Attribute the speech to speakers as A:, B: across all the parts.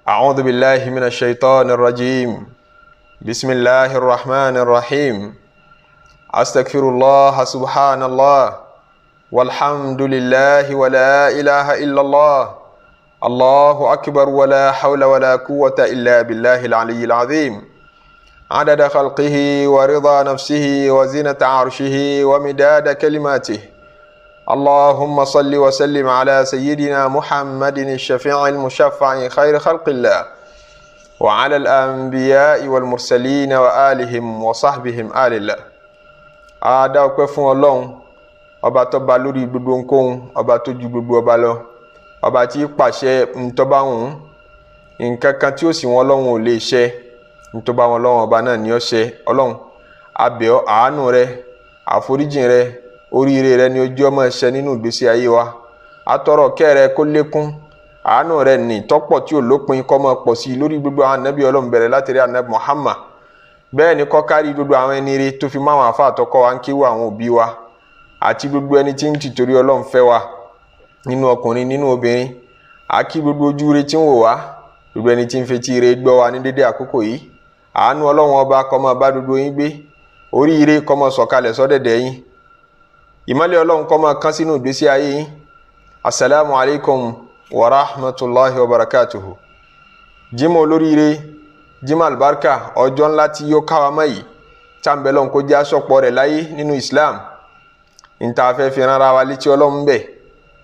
A: أعوذ بالله من الشيطان الرجيم بسم الله الرحمن الرحيم أستغفر الله سبحان الله والحمد لله ولا إله إلا الله الله أكبر ولا حول ولا قوة إلا بالله العلي العظيم عدد خلقه ورضا نفسه وزنة عرشه ومداد كلماته اللهم صل وسلم على سيدنا محمد الشفيع المشفع خير خلق الله وعلى الأنبياء والمرسلين وآلهم وصحبهم آل الله. Adá ọpẹ́ fún Ọlọ́run, ọba tó bá lórí gbogbo nǹkan, ọba tó ju gbogbo ọba lọ, ọba tí pàṣẹ ntó bá wùn, nǹkan kan tí ó sì wọ́n Ọlọ́run ò lè ṣe, ntó bá wọ́n Ọlọ́run ọba náà ni ó ṣe. Ọlọ́run, a bẹ̀ ọ́ àánú rẹ, àforíjìn rẹ, oríire rẹ ni ojú ọmọ ẹ̀ṣẹ̀ nínú ìgbésí ayé wa. Atọrọ kẹ́ rẹ kó lékún, àánú rẹ ní tọ́pọ̀ tí ò lópin kó máa pọ̀ sí lórí gbogbo àwọn ànábì Ọlọ́run bẹ̀rẹ̀ láti rí ànábì Muhammad. Bẹ́ẹ̀ ni kó kárí gbogbo àwọn ẹni rere tó fi máa wọn àfáà tọ́kọ́ wa ń kíwò àwọn òbí wa àti gbogbo ẹni tí ń tìtorí Ọlọ́run fẹ́ wa nínú ọkùnrin nínú obìnrin. A kí gbogbo ojú rere tí ń wò wá, gbogbo ẹni tí ń fetí rere gbọ́ wa ní dédé àkókò yìí. Àánú Ọlọ́run ọba kó máa bá gbogbo yín gbé, oríire kó máa sọ̀kalẹ̀ sọ́dẹ̀dẹ̀ yín, ìmọ́lẹ̀ Ọlọ́run kó máa kán sínú ìgbésí ayé yín. Assalamu alaikum wa rahmatullahi wa barakatuhu. Jímọ̀ olóríire, Jímọ̀ albarka, ọjọ́ ńlá tí yóò káwa mọ́ yìí, tàbílọ́n kó jẹ́ aṣọ́pọ̀ rẹ̀ láyé nínú Islam. Ìta fẹ́ fi rárá wa létí Ọlọ́run bẹ̀,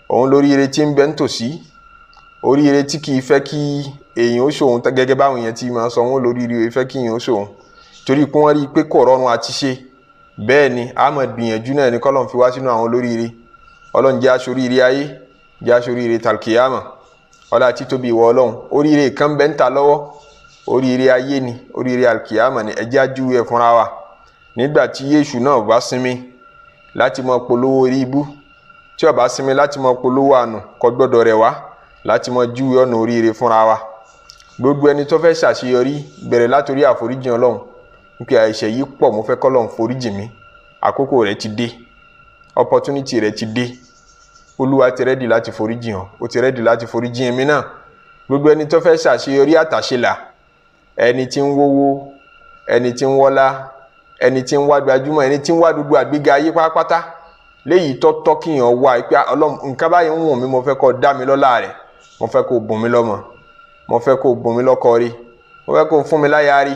A: òun lóríire tí ń bẹ ń tòsí, oríire tí kìí fẹ́ kí èèyàn ó ṣòun gẹ́gẹ́ báwọn èèyàn tí máa sọ wọn lóríire fẹ́ kí èèyàn ó ṣòun, torí pé wọ́n rí pé kò rọrùn àti ṣe. Bẹ́ẹ̀ ni a máa gbìyànjú náà ní kọ́lọ́n fi wá sínú àwọn olóríire. Ọlọ́run jẹ́ aṣoríire ayé, jẹ́ aṣoríire talkiyama. Ọlá títóbi ìwọ Ọlọ́run, oríire kan bẹ́ ń ta lọ́wọ́, oríire ayé ni, oríire alkiyama ni, ẹjẹ́ ajú ẹ fúnra wa. Nígbà tí Yéṣù náà bá sinmi láti mọ polówó orí ibú, tí ó bá sinmi láti mọ polówó àánú, kò gbọ́dọ̀ rẹ̀ wá láti mọ jú ọ̀nà oríire fúnra wa. Gbogbo ẹni tó fẹ́ ṣàṣeyọrí bẹ̀rẹ̀ látorí àforíjìn Ọlọ́run, nípa àìṣẹ̀ yìí pọ̀, mo fẹ́ k'Ọlọ́run foríjìn mi. Àkókò rẹ̀ ti dé, opportunity rẹ̀ ti dé. Olúwa ti rẹ́dì láti foríjìn ọ́, ó ti rẹ́dì láti foríjìn èmi náà. Gbogbo ẹni tó fẹ́ ṣàṣeyọrí àtàṣelà, ẹni tí ń wówó, ẹni tí ń wọ́lá, ẹni tí ń wá gbajúmọ̀, ẹni tí ń wá gbogbo àgbéga ayé pátápátá, léyìí tọ́tọ́ kíyàn wá pé Ọlọ́run nǹkan báyìí ń wùn mí, mo fẹ́ kó dá mi lọ́lá rẹ̀, mo fẹ́ kó bùn mí lọ́mọ, mo fẹ́ kó bùn mí lọ́kọ rí, mo fẹ́ kó fún mi láya rí.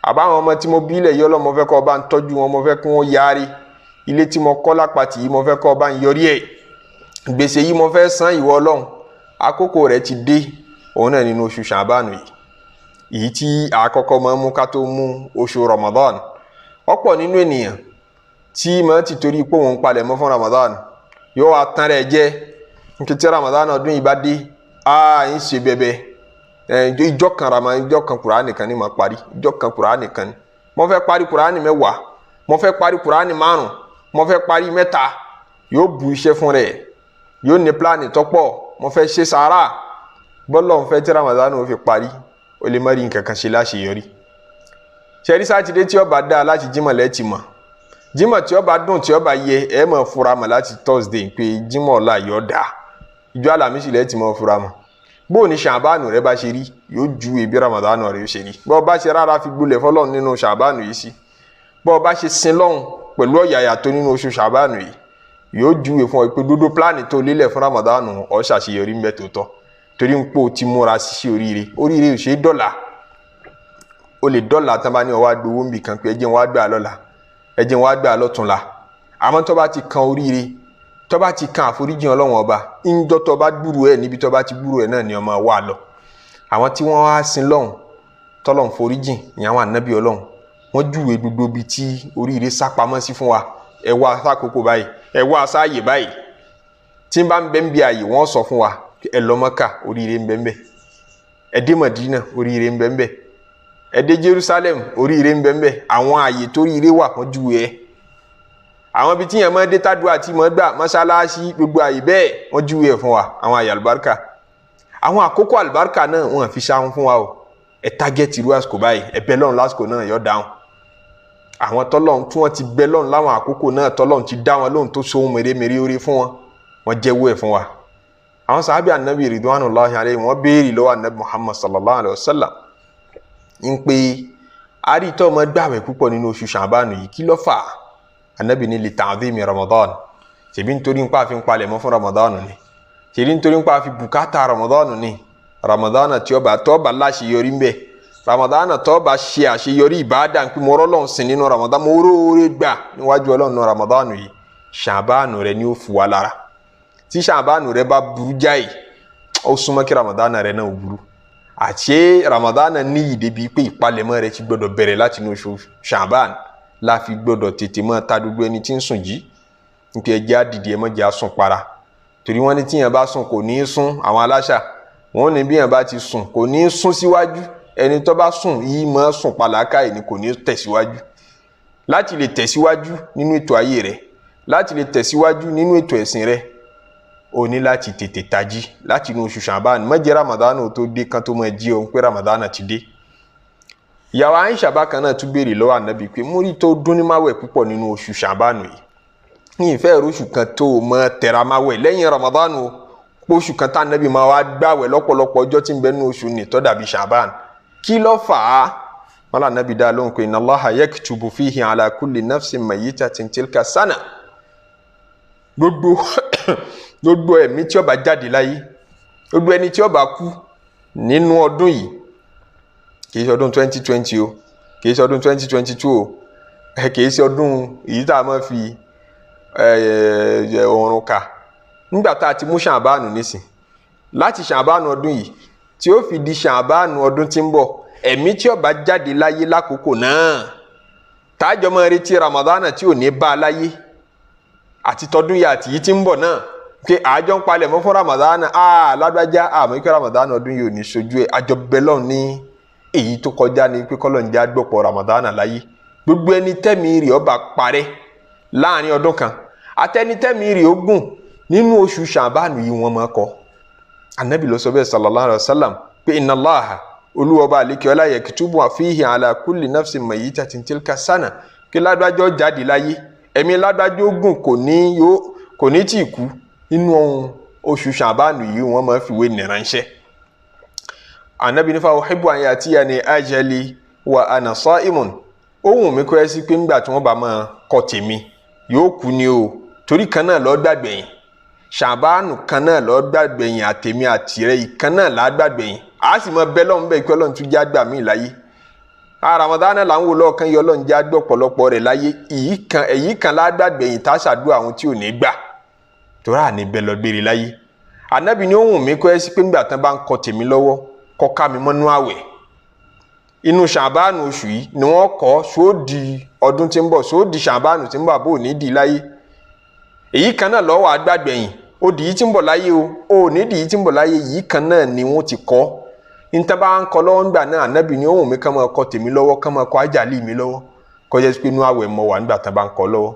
A: Àbáwọn ọmọ tí mo bí ilẹ̀ yìí Ọlọ́run, mo fẹ́ kó bá ń tọ́jú wọn, mo fẹ́ kí wọ́n yarí. Ilé tí mo kọ́ lápàtì yìí, mo fẹ́ kó bá ń yọrí ẹ̀. Gbèsè yìí mo fẹ́ san ìwọ Ọlọ́run. Àkókò rẹ̀ ti dé, òun náà nínú oṣù Sha'ban yìí. Èyí tí àkọ́kọ́ máa ń mú ká tó mú oṣù Ramadan. Ọ̀pọ̀ nínú ènìyàn tí máa ti torí pé òun palẹ̀ mọ́ fún Ramadan, yóò wá tán rẹ̀ jẹ́. Nkìtí Ramadan ọdún yìí bá dé, ń ṣe bẹ̀bẹ̀. Ìjọ kan Ramadan, ìjọ kan Qur'an nìkan ni máa parí, ìjọ kan Qur'an nìkan ni. Mo fẹ́ parí Qur'an 10, mo fẹ́ parí Qur'an 5, mo fẹ́ parí 3. Yóò bu iṣẹ́ fún rẹ̀, yóò ní pláàni tó pọ̀, mo fẹ́ ṣe sàárà. Bọ́lọ̀ ń fẹ́ tí Ramadan ó fi parí, ó lè má rí nǹkan kan ṣe láṣeyọrí. Ṣẹ́rí Sátidé tí ó bá dá láti Jímọ̀ lẹ́tì mọ̀, Jímọ̀ tí ó bá dùn tí ó bá yẹ ẹ máa fura mọ̀ láti Thursday pé Jímọ̀ ọ̀la yóò dá. Ìjọ Àlàmísì lẹ́tì mọ̀ fura mọ̀. Bó ní Sha'ban rẹ bá ṣe rí, yóò ju ebi Ramadan rẹ ṣe rí. Bó bá ṣe rárá fi gbólẹ̀ fọ́lọ́run nínú Sha'ban yìí sí, bó bá ṣe sin lọ́hùn pẹ̀lú ọ̀yàyà tó nínú oṣù Sha'ban yìí, yóò ju fún ọ pé dúdú pláàni tó lélẹ̀ fún Ramadan ó ṣàṣeyọrí ń bẹ tòótọ́. Torí ń pò tí múra sí oríire, oríire ò ṣe dọ́là. O lè dọ́là tán bá ní ọwá gbowó ń bì kan pé ẹjẹ́ wá gbà lọ́la, ẹjẹ́ wá gbà lọ́túnla. Àmọ́ tó bá ti kan oríire, tó bá ti kan àforíjìn Ọlọ́run ọba, ìjọ tó bá gbúrò ẹ̀ níbi tó bá ti gbúrò ẹ̀ náà ni ọmọ wà lọ. Àwọn tí wọ́n wá sin lọ́hùn, tọ́lọ́hun foríjìn, ìyàwó ànábì Ọlọ́run, wọ́n júwe gbogbo ibi tí oríire sápamọ́ sí fún wa. Ẹ wá sákòókò báyìí, ẹ wá sáàyè báyìí. Tí ń bá ń bẹ ń bí àyè, wọ́n sọ fún wa, ẹ lọ Mákà, oríire ń bẹ ń bẹ. Ẹ dé Mádínà, oríire ń bẹ ń bẹ. Ẹ dé Jerusalem, oríire ń bẹ ń bẹ. Àwọn àyè tó ríire wà wọ́n júwe ẹ̀. Àwọn ibi tí yẹn máa dé tàdúrà tí máa gbà, mọ́sálásí, gbogbo àyè bẹ́ẹ̀ wọ́n júwe ẹ̀ fún wa, àwọn àyè àlùbáríkà. Àwọn àkókò àlùbáríkà náà wọ́n fi ṣáwọn fún wa o. Ẹ target irú àsìkò báyìí, ẹ bẹ Ọlọ́run lásìkò náà yóò dáhùn. Àwọn tọ́lọ́run tí wọ́n ti bẹ Ọlọ́run láwọn àkókò náà, tọ́lọ́run ti dá wọn lóhùn tó so ohun mèremère oore fún wọn, wọ́n jẹ́wọ́ ẹ̀ fún wa. àwọn sàhábì ànábì ridwanullahi alayhim wọ́n béèrè lọ́wọ́ ànábì Muhammad sallallahu alayhi wa sallam ń pé àrítọ́ ọmọ gbààwẹ̀ púpọ̀ nínú oṣù Sha'ban yìí kí ló fà á ànábì ní li ta'dhimi Ramadan ṣèbí nítorí ń pa àfi ń palẹ̀ mọ́ fún Ramadan ni ṣèbí nítorí ń pa àfi bùkátà Ramadan ni Ramadan tí ó bá láṣeyọrí ń bẹ Ramadan tó bá ṣe àṣeyọrí ìbáàdà ń pè mọ́ Ọlọ́run sìn nínú Ramadan mo róore gbà níwájú Ọlọ́run nínú Ramadan yìí Sha'ban rẹ ni ó fù wá lára tí Sha'ban rẹ bá burú jáì ó súnmọ́ kí Ramadan rẹ náà burú àti Ramadan ní ìdèbí pé ìpalẹ̀mọ́ rẹ ti gbọdọ̀ bẹ̀rẹ̀ láti inú oṣù Sha'ban la fi gbọdọ̀ tètè mọ́ ta gbogbo ẹni tí ń sùn jí nípa ẹjẹ́ àdìdì ẹ mọ́jẹ́ àsùn para torí wọ́n ní tí yẹn bá sùn kò ní í sùn àwọn aláṣà wọ́n ní bí yẹn bá ti sùn kò ní í sùn síwájú ẹni tó bá sùn yìí mọ́ sùn pàlákà yìí ni kò ní í tẹ̀síwájú láti lè tẹ̀síwájú nínú ètò ayé rẹ láti lè tẹ̀síwájú nínú ètò ẹ̀sìn rẹ o ní láti tètè tají láti inú oṣù Sha'ban má jẹ́ Ramadan tó dé kan tó máa jí òun pé Ramadan ti dé. ìyàwó Aisha bákan náà tún béèrè lọ́wọ́ ànábì pé múrí tó dún ní máwẹ̀ púpọ̀ nínú oṣù Sha'ban yìí ní ìfẹ́ oṣù kan tó mọ́ tẹ̀ra máwẹ̀ lẹ́yìn Ramadan o oṣù kan tá ànábì máa wá gbàwẹ̀ lọ́pọ̀lọpọ̀ ọjọ́ tí ń bẹ nínú oṣù ní tó dàbí Sha'ban kí ló fà á wọn là ànábì dá lóhùn pé inna Allaha yaktubu fihi ala kulli nafsin mayyitatin tilka sana gbogbo ẹ̀mí tí ó bá jáde láyé gbogbo ẹni tí ó bá kú nínú ọdún yìí kìí ṣe ọdún 2020 o kìí ṣe ọdún 2022 o kìí ṣe ọdún èyí tá a máa fi ọ̀run kà nígbà tá a ti mú Sha'ban nísìn láti Sha'ban ọdún yìí tí ó fi di Sha'ban ọdún tí ń bọ̀ ẹ̀mí tí ó bá jáde láyé lákòókò náà tájọ́ máa retí Ramadan tí ò ní bá a láyé àti tọdún yìí àti yìí tí ń bọ̀ náà pé àjọ ń palẹ̀ mọ́ fún Ramadan lágbájá àmọ́ ikú Ramadan ọdún yìí ò ní sojú ẹ̀ àjọ bẹ́lọ̀ ní èyí tó kọjá ní pé kọ́lọ̀ ń já gbọ̀pọ̀ Ramadan láyé gbogbo ẹni tẹ́mi rì ó bá parẹ́ láàrin ọdún kan àtẹni tẹ́mi rì ó gùn nínú oṣù Sha'ban yìí wọ́n máa kọ́ anabi ló sọ bẹ́ẹ̀ sallallahu alayhi wa sallam pé inna Allaha olúwọba àlékè ọlá yaktubu fihi ala kulli nafsin mayyitatin tilka sana kí lágbájọ́ jáde láyé ẹ̀mí lágbájọ́ gùn kò ní tí kú nínú oṣù Sha'ban yìí wọ́n máa fi wé nìránṣẹ́ anabi nífa uhibbu an yatiyani ajali wa ana sa'imun ohun mi kọ́ ẹ sí pé ńgbà tí wọ́n bá máa kọ́ tèmi yóò kú ni o torí kan náà lọ́ọ́ gbàgbẹ̀yìn Sha'ban kan náà lọ́ọ́ gbàgbẹ̀yìn àtèmi àtìrẹ́ yìí kan náà làá gbàgbẹ̀yìn a sì mọ bẹ́ẹ̀ lọ́n bẹ́ẹ̀ kí Ọlọ́run tún já gbà mí láyé Ramadan là ń wò lọ́ọ̀kan yọ Ọlọ́run já gbọ́ ọ̀pọ̀lọpọ̀ rẹ̀ láyé èyí kan làá gbàgbẹ̀yìn tá a ṣàdúrà àwọn tí ò ní gbà torí àní bẹ́ẹ̀ lọ gbére láyé anabi ni ohun mi kọ́ ẹ sí pé ńgbà tán bá ń kọ tèmi lọ́wọ́ kọ́ ká mi mọ́nú àwẹ̀ inú Sha'ban oṣù yìí ni wọ́n kọ́ sóòdì ọdún tí ń bọ̀ sóòdì Sha'ban tí ń bọ̀ àbò ní di láyé èyí kan náà lọ́wọ́ àgbàgbẹ̀yìn ó di yìí tí ń bọ̀ láyé o ò ní di yìí tí ń bọ̀ láyé yìí kan náà ni wọ́n ti kọ́ níta bá ń kọ́ lọ́wọ́ ńgbà náà anabi ni ohun mi kàn máa kọ́ tèmi lọ́wọ́ kàn máa kọ́ àjàlí mi lọ́wọ́ kọjá sí pé inú àwẹ̀ mọ̀ wà nígbà tán bá ń kọ́ lọ́wọ́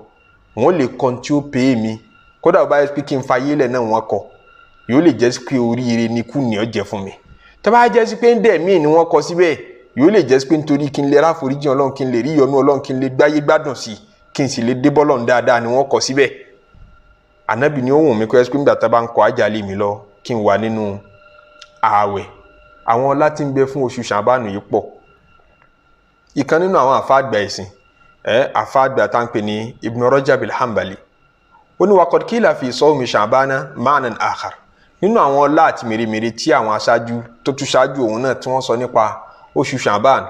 A: wọ́n lè kọ́ tí ó pè é mi kódà bá yẹ pé kí n fa yélẹ̀ náà wọ́n kọ́ yóò lè jẹ́ sí pé oríire ni kú ni ó jẹ́ fún mi tó bá jẹ́ sí pé ń dẹ̀ míì ni wọ́n kọ́ síbẹ̀ yóò lè jẹ́ sí pé nítorí kí n lè ráforíjì Ọlọ́run kí n lè rí ìyọ́nú Ọlọ́run kí n lè gbáyé gbádùn sí kí n sì lè dé bọ́lọ́run dáadáa ni wọ́n kọ́ síbẹ̀ ànábì ni ó wùn mí kọ́ ẹ́ sí pé nígbà tá a bá ń kọ́ àjálì mi lọ kí n wà nínú ààwẹ̀ àwọn ọlá tí ń bẹ fún oṣù Sha'ban yìí pọ̀ ìkan nínú àwọn àfáàgbà ẹ̀sìn àfáàgbà tá ń pè ní Ibn Rajab al-Hanbali ó ní waqad qila fi sawmi Sha'bana ma'nan akhar nínú àwọn ọlá àti mèremère tí àwọn aṣáájú tó tún ṣáájú òun náà tí wọ́n sọ nípa oṣù Sha'ban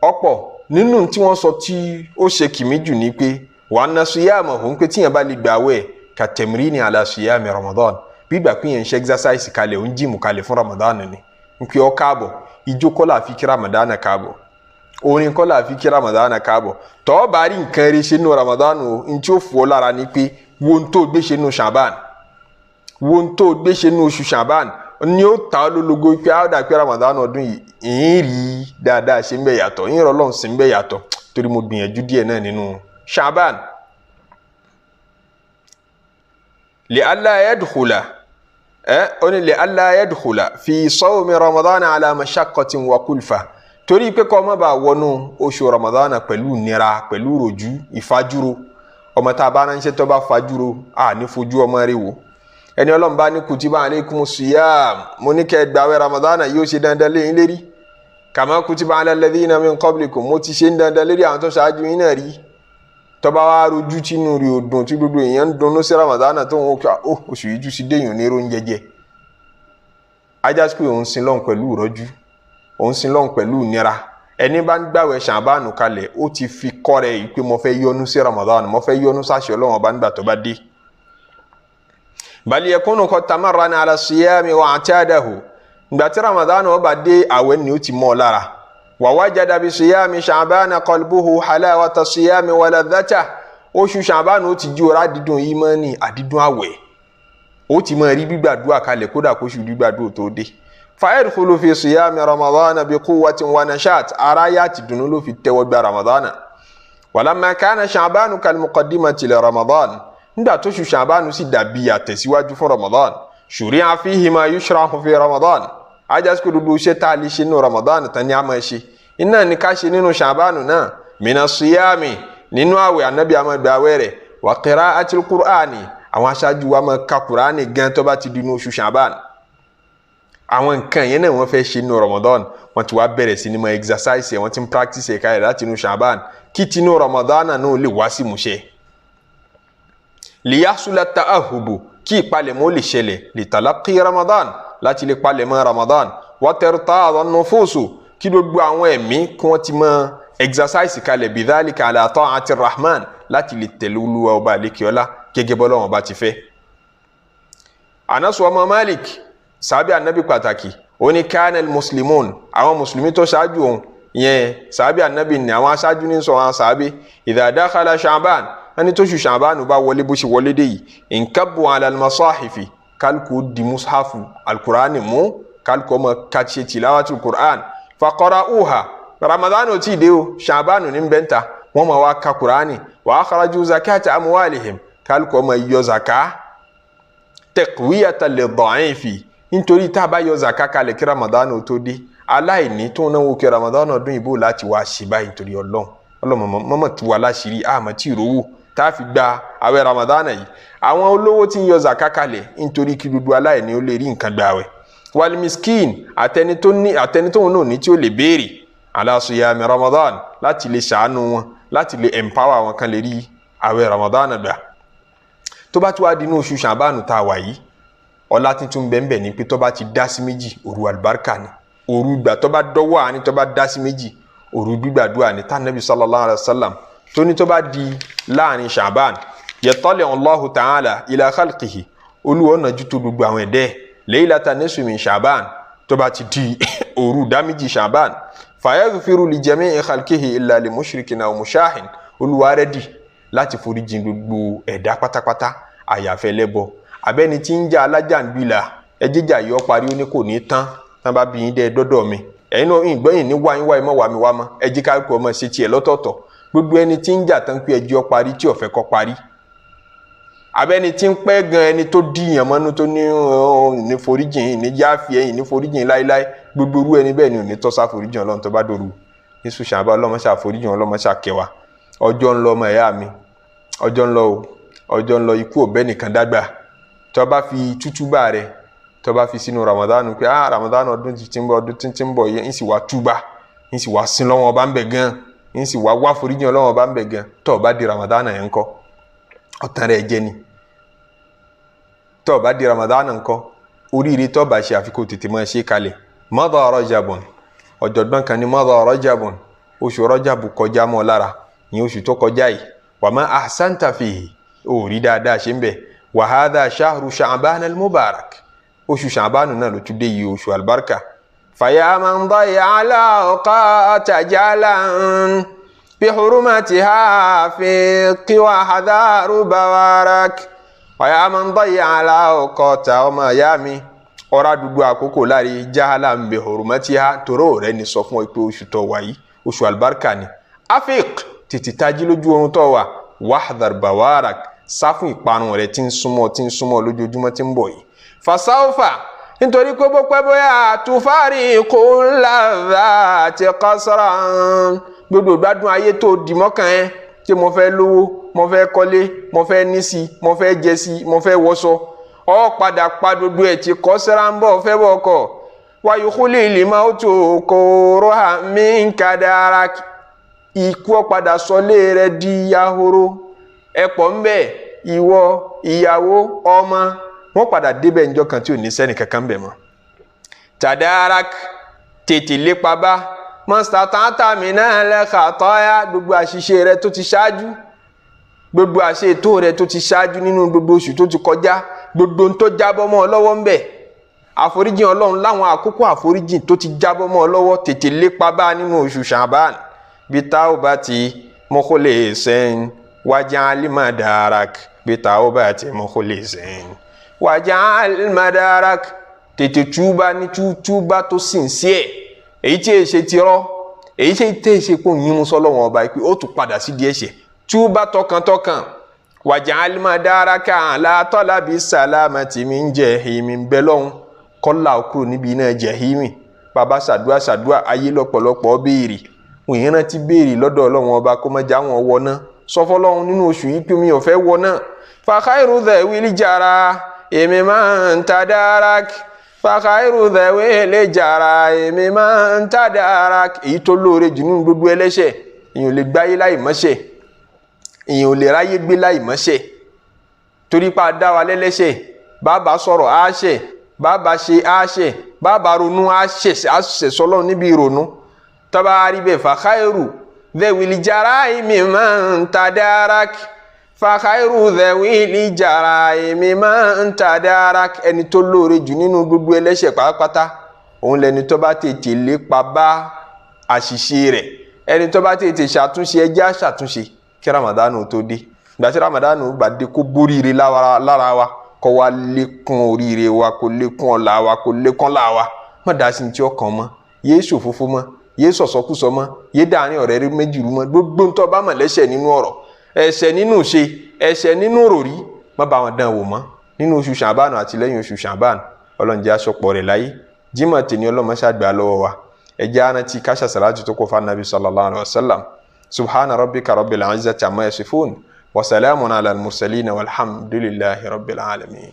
A: ọ̀pọ̀ nínú tí wọ́n sọ tí ó ṣe kìmí jù ní pé wa anna siyamahu pé tíyẹn bá lè gbààwẹ̀ ka tamrini ala siyami Ramadan bí ìgbà pé yẹn ń ṣe exercise kalẹ̀ ó ń jìmù kalẹ̀ fún Ramadan ni ń pè ọ́ káàbọ̀ ijó kọ́ là fi kí Ramadan káàbọ̀ orin kọ́ là fi kí Ramadan káàbọ̀ tọ́ bá rí nǹkan rí ṣe nínú Ramadan o ń tí ó fò ọ́ lára ni pé wo ń tó gbé ṣe nínú Sha'ban wo ń tó gbé ṣe nínú oṣù Sha'ban ni ó ta ọ́ lólogó pé á dà pé Ramadan ọdún yìí ń rí dáadáa ṣe ń bẹ̀ yàtọ̀ ń rọ́ lọ́n sí ń bẹ̀ yàtọ̀ torí mo gbìyànjú díẹ̀ náà nínú Sha'ban li'alla yadkhula oni li'alla yadkhula fi sawmi Ramadan ala mashaqqatin wa kulfa torí pé kó má bá wọnú oṣù Ramadan pẹ̀lú nira pẹ̀lú rojú ìfajúro ọmọ tá bá ránṣẹ́ tó bá fajúro a ní fojú ọmọ rẹ̀ wò ẹni Ọlọ́run bá ní kutiba alaykumus siyam mo ní kẹ́ gbààwẹ̀ Ramadan yóò ṣe dandan lé yín lérí kama kutiba ala alladhina min qablikum mo ti ṣe dandan lérí àwọn tó ṣáájú yín náà rí tó bá wá rojú tínú rí odùn tí gbogbo èèyàn ń dunnú sí Ramadan tó ń kí oṣù yìí jù sí déyìn ní ro oúnjẹ jẹ ajá sí pé òun sin lọ́hùn pẹ̀lú ìrọ́jú òun sin lọ́hùn pẹ̀lú ìnira ẹni bá ń gbààwẹ̀ Sha'ban kalẹ̀ ó ti fi kọ́ rẹ̀ yìí pé mo fẹ́ yọ́nú sí Ramadan mo fẹ́ yọ́nú sáṣẹ Ọlọ́run ọba nígbà tó bá dé. bal yakunu qad tamarrana ala siyami wa atadahu ìgbà tí Ramadan ọba dé àwẹ̀ ni ó ti mọ́ lára wa wajada bi siyami Sha'ban qalbuhu halawata siyami wa ladhata oṣù Sha'ban ó ti jí ọ̀rá dídùn ìmánì àdídùn àwẹ̀ ó ti máa rí gbígbàdúrà kalẹ̀ kódà kóṣù gbígbàdúrà tó dé. fayadkhulu fi siyami Ramadan bi quwwatin wa nashat ara yá ti dùnú ló fi tẹ́wọ́ gba Ramadan. walamma kana Sha'ban kal muqaddimati li Ramadan nígbà tó oṣù Sha'ban sì dàbí àtẹ̀síwájú fún Ramadan shuri'a fihi ma yushrahu fi Ramadan ajásíkò dúdú ṣe tá a lè ṣe nínú Ramadan tán ní a máa ṣe iná ní ká ṣe nínú Sha'ban náà mina siyami nínú àwẹ̀ Ànábì àmọ́ gbààwẹ̀ rẹ̀ wa qira'atil Qur'ani àwọn aṣáájú wa máa ka Qur'ani gan tó bá ti di inú oṣù Sha'ban àwọn nǹkan yẹn náà wọ́n fẹ́ ṣe nínú Ramadan wọ́n ti wá bẹ̀rẹ̀ sí ní máa exercise wọ́n ti ń practice ẹ̀ka ẹ̀ láti inú Sha'ban kí tinú Ramadan náà lè wá sí ìmúṣẹ. liyahsula ta'ahubu kí ìpalẹ̀mọ́ lè ṣẹlẹ̀ li talaqqi Ramadan láti lè palẹ̀mọ́ Ramadan wa tartada an-nufusu kí gbogbo àwọn ẹ̀mí kí wọ́n ti máa exercise kalẹ̀ bidhalika ala ta'ati Rahman láti lè tẹ̀lé Olúwa ọba àlékiọlá gẹ́gẹ́ bọ́lá wọn bá ti fẹ́. Anas ọmọ Malik sàbí Ànábì pàtàkì ó ní kana al-muslimun àwọn mùsùlùmí tó ṣáájú òun yẹn sàbí Ànábì ní àwọn aṣáájú ní sọ àwọn sàbí idha dakhala Sha'ban ẹni tó ṣù Sha'ban bá wọlé bó ṣe wọlé dé yìí inkabu ala al-masahifi kálukú di mushafu al-Qur'ani mú kálukú ọmọ kàṣe tilawatul Qur'an faqara'uha Ramadan ò tí ì dé o Sha'ban ní bẹ́ńtà wọ́n máa wá ka Qur'ani wa akhraju zakata amwalihim kálukú ọmọ yọ zaka taqwiyatan lid-da'ifi nítorí tá a bá yọ zaka kalẹ̀ kí Ramadan ò tó dé aláìní tó náwó kí Ramadan ọdún ìbò láti wá ṣe báyìí nítorí Ọlọ́run mọ́mọ́ tí wà láṣìírí àmọ́ tí ìrówó tá a fi gba àwẹ̀ Ramadan yìí àwọn olówó tí ń yọ zaka kalẹ̀ nítorí kí gbogbo aláìní ó lè rí nǹkan gbà wẹ̀ wal miskin àtẹni tó náà ní tí ó lè béèrè ala siyami Ramadan láti lè ṣàánú wọn láti lè empower wọn kan lè rí àwẹ̀ Ramadan gbà. tó bá ti wá di inú oṣù Sha'ban tá a wà yìí ọlá tuntun bẹ́ẹ̀ ni pé tó bá ti dá sí méjì òru àlùbáríkà ni òru gbà tó bá dọ́wọ́ àní tó bá dá sí méjì òru gbígbàdúrà ni tá Nabi sallallahu alayhi wa sallam tó ní tó bá di láàrin Sha'ban yattali'u Allahu ta'ala ila khalqihi Olúwa náà ju tó gbogbo àwọn ẹ̀dẹ́ laylatan nisfi min Sha'ban tó bá ti di òru dá méjì Sha'ban fayaghfiru li jami'i khalqihi illa li mushrikin aw mushahin Olúwa rẹ́dì láti foríjìn gbogbo ẹ̀dá pátápátá àyàfẹ́ lẹ́bọ abẹ́ni tí ń jà alájàngbìlà ẹjíjà yọ parí ó ní kò ní tán bá bí yín dẹ́ dọ́dọ̀ mi ẹ̀yin náà ìgbọ́yìn ní wáyín mọ́ wàmí wá mọ́ ẹjí kálukú ọmọ ṣe tiẹ̀ lọ́tọ̀ọ̀tọ̀ gbogbo ẹni tí ń jà tán pé ẹjí ọ parí tí ọ̀fẹ́ kọ́ parí abẹ́ni tí ń pẹ́ gan ẹni tó díyàn mọ́nú tó ní foríjìn ní jáfi ẹ̀yìn ní foríjìn láíláí gbogbo irú ẹni bẹ́ẹ̀ ni ò ní tọ́sà foríjìn Ọlọ́run tó bá dòru Jésù Ṣàbá ọlọ́mọṣà foríjìn ọlọ́mọṣà kẹwàá ọjọ́ ń lọ ọmọ ẹ̀yà mi ọjọ́ ń lọ ikú òbẹ́ nìkan dágbà tó bá fi tútúbà rẹ̀ tó bá fi sínú Ramadan pé Ramadan ọdún tí ń bọ̀ yẹn ń sì wá túbà ń sì wá sin lọ́wọ́ ọba ń bẹ̀ gan ń sì wá foríjìn Ọlọ́wọ́ ọba ń bẹ̀ gan tó bá di Ramadan yẹn ńkọ́ ọ̀tàn rẹ̀ jẹ́ ni tó bá di Ramadan ńkọ́ oríire tó bá ṣe àfikún tètè máa ṣe kalẹ̀ madha Rajabun ọ̀jọ̀gbọ́n kan ní madha Rajabun oṣù Rajabu kọjá mọ́ lára ìyẹn oṣù tó kọjá yìí wa ma ahsanta fihi ó rí dáadáa ṣe ń bẹ̀ wa hadha shahru Sha'ban al-mubarak oṣù Sha'ban náà ló tún dé yìí oṣù albarka faya man dayya ala awqata jalan bi hurumatiha fi qiwa hadaru bawarak faya man dayya ala awqata ọmọ ìyá mi ọ̀rá dúdú àkókò láàrin jahalan bi hurumatiha tòró rẹ̀ ní sọ fún ọ pé oṣù tó wà yìí oṣù albarka ni afiq tètè tají lójú oorun tó wà wahdhar bawarak sá fún ìparun rẹ̀ tí ń súnmọ́ lójoojúmọ́ tí ń bọ̀ yìí fasaufa nítorí pé bó pẹ́ bóyá tufari kulla ti qasran gbogbo gbádùn ayé tó di mọ́kàn ẹ́ tí mo fẹ́ lówó mo fẹ́ kọ́lé mo fẹ́ nísì mo fẹ́ jẹsí mo fẹ́ wọṣọ ó padà pa gbogbo ẹ̀ tí kọ́ sẹ́ra ń bọ̀ fẹ́ bọ̀ kọ́ wayukhuli limautu koroha min kadarak ikú ó padà sọlé rẹ̀ di yahoro ẹ̀pọ̀ ń bẹ ìwọ ìyàwó ọmọ wọ́n padà débẹ̀ ńjọ́ kan tí ò ní sẹ́ni kankan bẹ̀ mọ́ tadarak tètè lépa bá mọ́sítátà mìíràn lẹ́kàtọ́yà gbogbo àṣìṣe rẹ̀ tó ti ṣáájú gbogbo àṣe ètò rẹ̀ tó ti ṣáájú nínú gbogbo oṣù tó ti kọjá gbogbo tó jábọ́ mọ́ ọ lọ́wọ́ ń bẹ àforíjìn Ọlọ́run láwọn àkókò àforíjìn tó ti jábọ́ mọ́ ọ lọ́wọ́ tètè lépa bá nínú oṣù Sha'ban bitawbati mukhlisin waj'al madarak bitawbati mukhlisin waj'al madarak tètè túbá ní túbá tó sincere èyí tí èṣe ti rọ́ èyí tí èṣe pò yín mú sọ́lọ́wọ́n ọba pé ó tún padà sí díẹ̀ ṣe túbá tọkàntọkàn waj'al madaraka ala talabi salamati min jahimin belọ́hun kọ́lá kúrò níbi iná jahimi bàbá ṣàdúà ayé lọ́pọ̀lọpọ̀ béèrè wọ́n yẹn rántí béèrè lọ́dọ̀ Ọlọ́run ọba kó má já wọn wọ náà sọ fọ́lọ́run nínú oṣù yìí pé mi ò fẹ́ wọ náà fa khairu dhawil jara èmi máa ń tadarak fa khairu dhawil jara èmi máa ń tadarak èyí tó lóore jù nínú gbogbo ẹlẹ́ṣẹ̀ èyàn ò lè gbáyé láì mọ́ṣẹ̀ èyàn ò lè ráyé gbé láì mọ́ṣẹ̀ torí pa dá wa lẹ́lẹ́ṣẹ̀ bàbá sọ̀rọ̀ àṣẹ bàbá ṣe àṣẹ bàbá ronú àṣẹ sọ́lọ́run níbi ìrònú tọ́ba rí bẹ́ẹ̀ fa khairu dhawil jara'imi man tadarak fa khairu dhawil jara'imi man tadarak ẹni tó lóore jù nínú gbogbo ẹlẹ́ṣẹ̀ pátápátá òun lẹni tó bá tètè lépa bá àṣìṣe rẹ̀ ẹni tó bá tètè ṣàtúnṣe ẹjẹ́ àṣàtúnṣe kí Ramadan tó dé ìgbà tí Ramadan bá dé kó boríire lára wa kó wá lékún oríire wa kó lékún ọlá wa kó lékún ọlá wa má dá sí ti ọkàn mọ́ yéé ṣòfófó mọ́ yéé sọ̀sọ́kúsọ mọ́ yéé dáàrin ọ̀rẹ́ rí méjì rú mọ́ gbogbo ń tọ́ bá mọ̀ lẹ́ṣẹ̀ nínú ọ̀rọ̀ ẹ̀ṣẹ̀ nínú ṣe ẹ̀ṣẹ̀ nínú ròrí má bá wọn dán wò mọ́ nínú oṣù Sha'ban àti lẹ́yìn oṣù Sha'ban Ọlọ́run jẹ́ aṣọpọ̀ rẹ̀ láyé Jímọ̀ tèmi Ọlọ́run má ṣàgbà lọ́wọ́ wa ẹjẹ́ arántí káṣà sàlájú tó kó fún Nabi sallallahu alaihi wasallam subhana rabbika rabbil izzati amma yasifun wa salamun ala al-mursalin walhamdulillahi rabbil alamin.